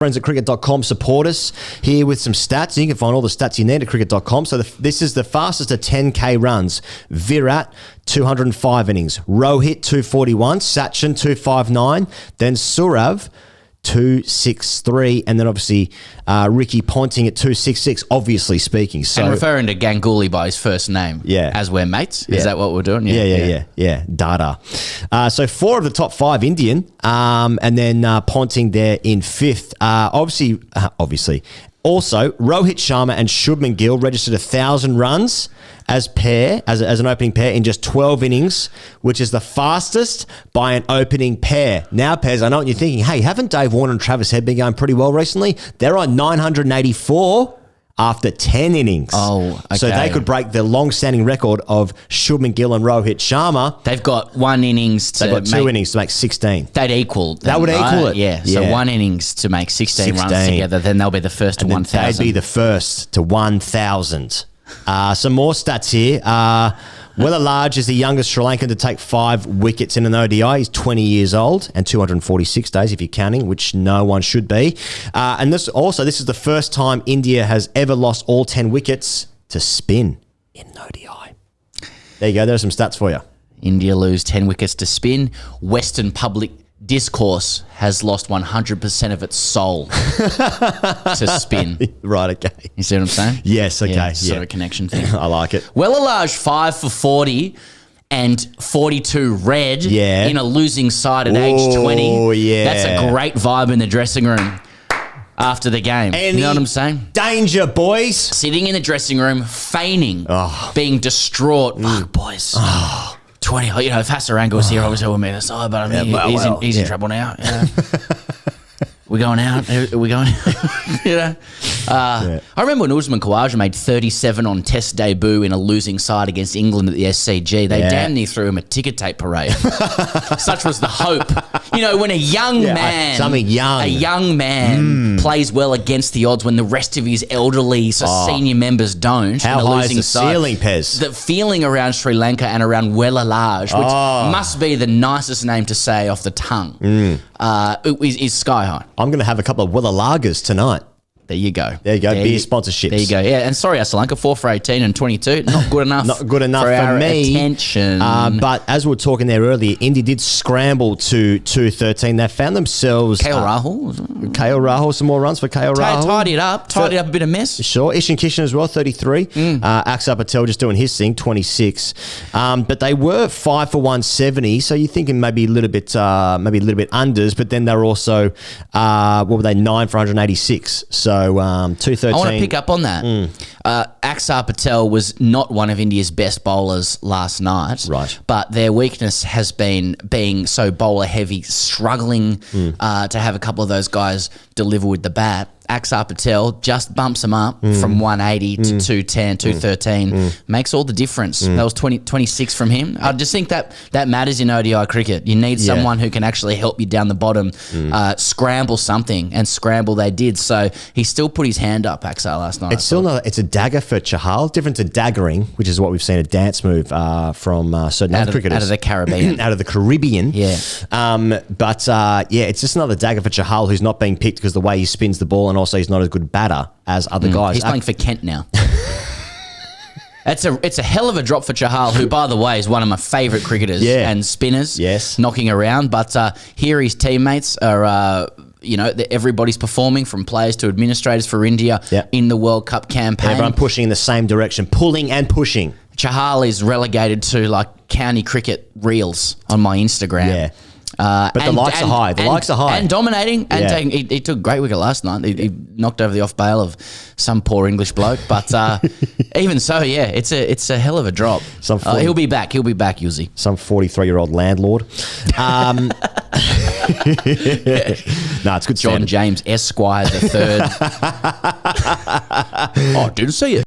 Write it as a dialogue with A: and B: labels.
A: Friends at cricket.com support us here with some stats. You can find all the stats you need at cricket.com. So this is the fastest to 10K runs. Virat, 205 innings. Rohit, 241. Sachin, 259. Then Surav, 263. And then obviously Ricky Ponting at 266, obviously speaking. So,
B: and referring to Ganguly by his first name.
A: Yeah.
B: As we're mates.
A: Yeah.
B: Is that what we're doing?
A: Yeah. Data. So 4 of the top 5 Indian, and then Ponting there in 5th. Obviously. Also, Rohit Sharma and Shubman Gill registered 1,000 runs as an opening pair in just 12 innings, which is the fastest by an opening pair. Now, Pez, I know what you're thinking. Hey, haven't Dave Warner and Travis Head been going pretty well recently? They're on 984 after 10 innings.
B: Oh, okay.
A: So they could break the long-standing record of Shubman Gill and Rohit Sharma.
B: They've got 1 innings to
A: They've got 2 innings to make 16.
B: They'd equal them,
A: That would equal
B: right?
A: it.
B: Yeah. So 1 innings to make 16 runs together, then they'll be the first to 1,000.
A: They'd be the first to 1,000. Some more stats here. Weller Large is the youngest Sri Lankan to take 5 wickets in an ODI. He's 20 years old and 246 days if you're counting, which no one should be. And this is the first time India has ever lost all 10 wickets to spin in an ODI. There you go. There's some stats for you.
B: India lose 10 wickets to spin. Western public discourse has lost 100% of its soul to spin.
A: Right, okay.
B: You see what I'm saying?
A: Yes, okay.
B: Yeah, sort of a connection thing.
A: I like it.
B: Wellerlage 5 for 40 and 42 red in a losing side at age 20.
A: Oh, yeah.
B: That's a great vibe in the dressing room after the game. You know what I'm saying?
A: Danger, boys.
B: Sitting in the dressing room, feigning, being distraught. Fuck, boys. 20, if Hassarango was here, obviously would mean a side, but I mean, he's in trouble now. Yeah. We're going out. We're going out. I remember when Usman Khawaja made 37 on Test debut in a losing side against England at the SCG. They damn near threw him a ticker tape parade. Such was the hope. You know, when a young man plays well against the odds when the rest of his elderly senior members don't.
A: How high is the ceiling, Pez?
B: The feeling around Sri Lanka and around Wellerlage, which must be the nicest name to say off the tongue, is sky high.
A: I'm going to have a couple of Weller Lagers tonight.
B: There you go.
A: Beer sponsorships.
B: There you go. Yeah, and sorry, Sri Lanka, 4 for 18 and 22. Not good enough.
A: Not good enough for
B: our
A: me.
B: Attention.
A: But as we were talking there earlier, India did scramble to 213. They found themselves...
B: KL Rahul,
A: some more runs for KL Rahul.
B: Tidy it up a bit of mess.
A: Sure. Ishan Kishan as well, 33. Axar Patel just doing his thing, 26. But they were 5 for 170, so you're thinking maybe a little bit unders, but then they're also, 9 for 186. So 213.
B: I want to pick up on that. Axar Patel was not one of India's best bowlers last night.
A: Right.
B: But their weakness has been being so bowler heavy, struggling to have a couple of those guys deliver with the bat. Axar Patel just bumps them up from 180 to 210, 213. Makes all the difference. That was 26 from him. I just think that matters in ODI cricket. You need someone who can actually help you down the bottom, scramble something, and scramble they did. So he still put his hand up, Axar, last night.
A: It's a dagger for Chahal, different to daggering, which is what we've seen a dance move from certain other cricketers.
B: Out of the Caribbean.
A: Out of the Caribbean.
B: Yeah.
A: It's just another dagger for Chahal who's not being picked because the way he spins the ball, and also he's not as good batter as other guys.
B: He's playing for Kent now. It's a hell of a drop for Chahal, who, by the way, is one of my favourite cricketers and spinners.
A: Yes.
B: Knocking around. But here his teammates are... everybody's performing, from players to administrators for India in the World Cup campaign.
A: Everyone pushing in the same direction, pulling and pushing.
B: Chahal is relegated to like county cricket reels on my Instagram.
A: Yeah. But the likes are high. The likes are high.
B: And dominating. And taking, he took a great wicket last night. He knocked over the off bail of some poor English bloke. But even so, it's a hell of a drop. He'll be back. He'll be back, Yuzi.
A: Some 43-year-old landlord. No, it's good.
B: John James Esquire the third. Didn't see it.